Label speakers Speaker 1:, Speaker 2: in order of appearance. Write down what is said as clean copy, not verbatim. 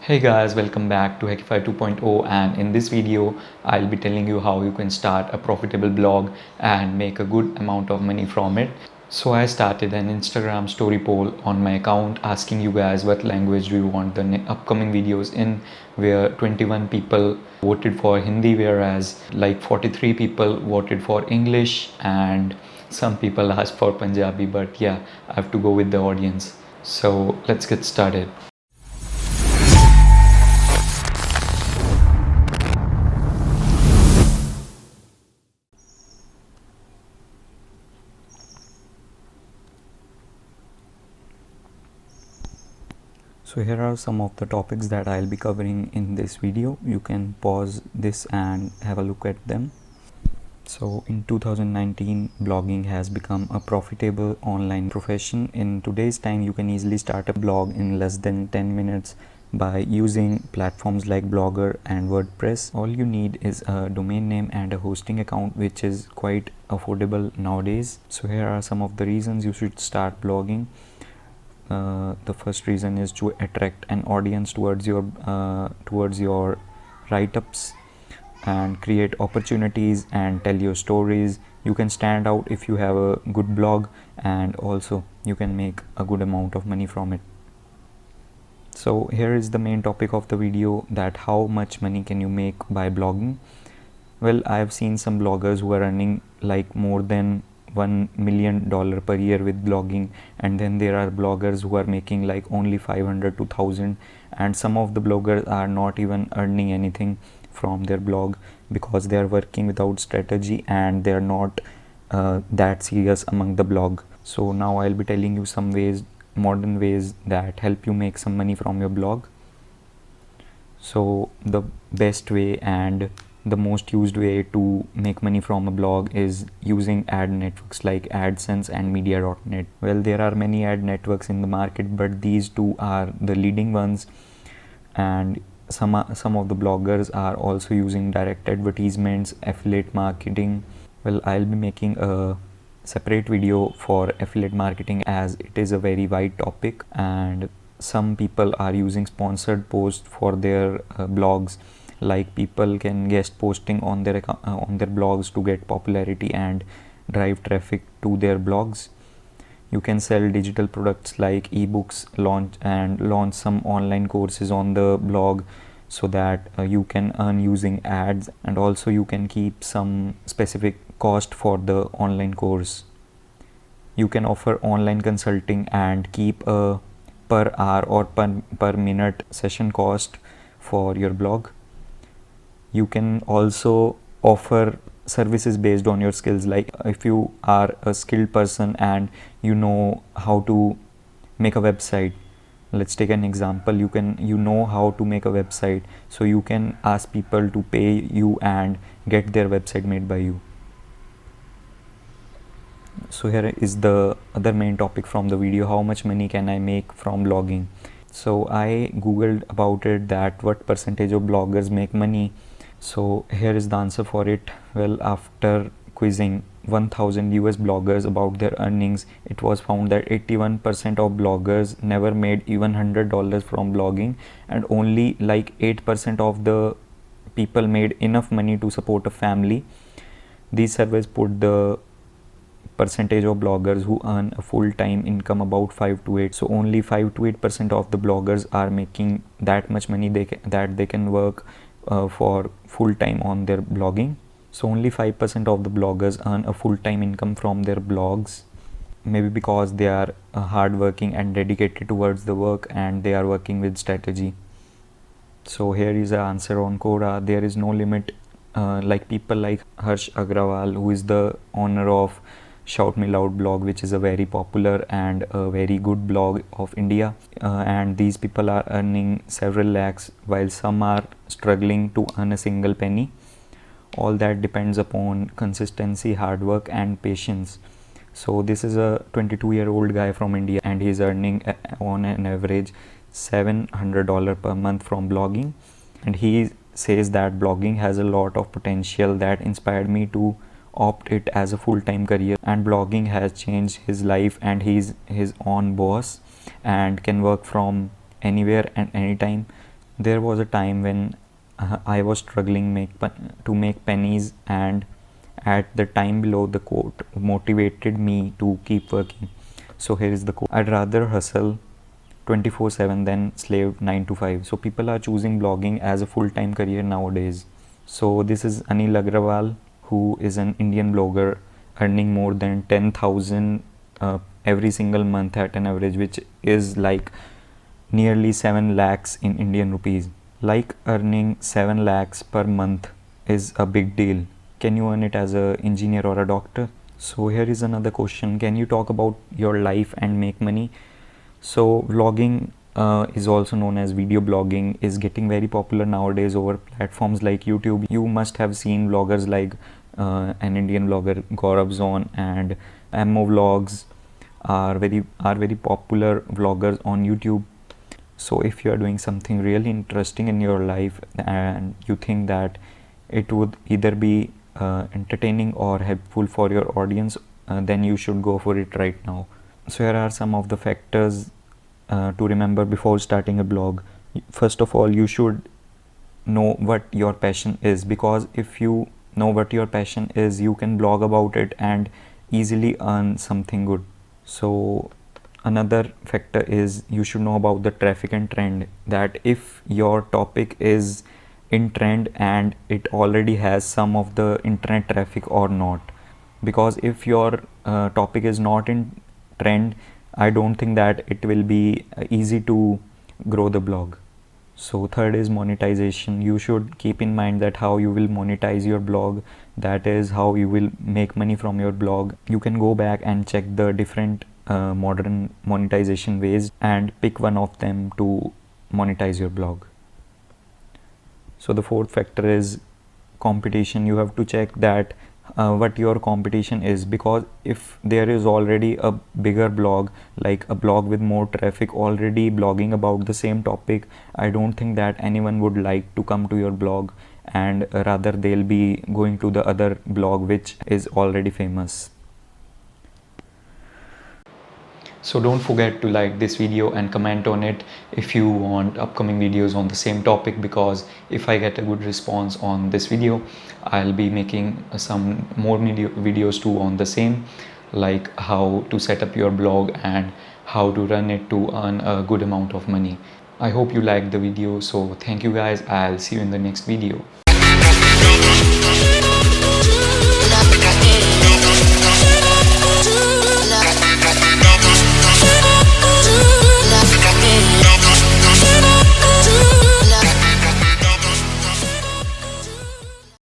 Speaker 1: Hey guys, welcome back to Hackify 2.0, and in this video I'll be telling you how you can start a profitable blog and make a good amount of money from it. So I started an Instagram story poll on my account asking you guys what language do you want the upcoming videos in, where 21 people voted for Hindi, whereas like 43 people voted for English and some people asked for Punjabi, but yeah, I have to go with the audience. So let's get started. So here are some of the topics that I'll be covering in this video. You can pause this and have a look at them. So in 2019, blogging has become a profitable online profession. In today's time, you can easily start a blog in less than 10 minutes by using platforms like Blogger and WordPress. All you need is a domain name and a hosting account, which is quite affordable nowadays. So here are some of the reasons you should start blogging. The first reason is to attract an audience towards your write-ups and create opportunities and tell your stories. You can stand out if you have a good blog, and also you can make a good amount of money from it. So here is the main topic of the video, that how much money can you make by blogging. Well, I have seen some bloggers who are earning like more than $1 million per year with blogging, and then there are bloggers who are making like only 500 to 1000, and some of the bloggers are not even earning anything from their blog because they are working without strategy and they are not that serious among the blog. So now I'll be telling you some modern ways that help you make some money from your blog. So the best way and the most used way to make money from a blog is using ad networks like AdSense and Media.net. Well, there are many ad networks in the market, but these two are the leading ones, and some of the bloggers are also using direct advertisements, affiliate marketing. Well, I'll be making a separate video for affiliate marketing as it is a very wide topic, and some people are using sponsored posts for their blogs. Like people can guest posting on their blogs to get popularity and drive traffic to their blogs. You can sell digital products like ebooks, launch some online courses on the blog so that you can earn using ads, and also you can keep some specific cost for the online course. You can offer online consulting and keep a per hour or per minute session cost for your blog. You can also offer services based on your skills, like if you are a skilled person and you know how to make a website. Let's take an example. You know how to make a website, so you can ask people to pay you and get their website made by you. So here is the other main topic from the video: how much money can I make from blogging? So I googled about it, that what percentage of bloggers make money. So here is the answer for it. Well, after quizzing 1000 US bloggers about their earnings, it was found that 81% of bloggers never made even $100 from blogging, and only like 8% of the people made enough money to support a family. These surveys put the percentage of bloggers who earn a full-time income about 5 to 8. So only 5 to 8% of the bloggers are making that much money that they can work for full-time on their blogging. So only 5% of the bloggers earn a full-time income from their blogs, maybe because they are hardworking and dedicated towards the work and they are working with strategy. So here is the answer on Quora. There is no limit. Like people like Harsh Agrawal, who is the owner of Shout Me Loud blog, which is a very popular and a very good blog of India, and these people are earning several lakhs while some are struggling to earn a single penny. All that depends upon consistency, hard work and patience. So this is a 22-year-old guy from India, and he's earning on an average $700 per month from blogging, and he says that blogging has a lot of potential that inspired me to opt it as a full-time career, and blogging has changed his life, and he's his own boss and can work from anywhere and anytime. There was a time when I was struggling to make pennies, and at the time below the quote motivated me to keep working. So here is the quote: I'd rather hustle 24/7 than slave 9 to 5. So people are choosing blogging as a full-time career nowadays. So this is Neela Grover, who is an Indian blogger earning more than 10,000 every single month at an average, which is like nearly 7 lakhs in Indian rupees. Like earning 7 lakhs per month is a big deal. Can you earn it as an engineer or a doctor? So here is another question: can you talk about your life and make money? So vlogging is also known as video blogging, is getting very popular nowadays over platforms like YouTube. You must have seen vloggers like an Indian vlogger Gaurav and Mo Vlogs are very popular vloggers on YouTube. So if you are doing something really interesting in your life and you think that it would either be entertaining or helpful for your audience, then you should go for it right now. So here are some of the factors to remember before starting a blog. First of all, you should know what your passion is, because if you know what your passion is, you can blog about it and easily earn something good. So another factor is you should know about the traffic and trend, that if your topic is in trend and it already has some of the internet traffic or not. Because if your topic is not in trend, I don't think that it will be easy to grow the blog. So third is monetization. You should keep in mind that how you will monetize your blog, that is how you will make money from your blog. You can go back and check the different modern monetization ways and pick one of them to monetize your blog. So the fourth factor is competition. You have to check that what your competition is, because if there is already a bigger blog, like a blog with more traffic already blogging about the same topic, I don't think that anyone would like to come to your blog, and rather they'll be going to the other blog which is already famous. So don't forget to like this video and comment on it if you want upcoming videos on the same topic, because if I get a good response on this video, I'll be making some more videos too on the same, like how to set up your blog and how to run it to earn a good amount of money. I hope you liked the video. So thank you guys. I'll see you in the next video.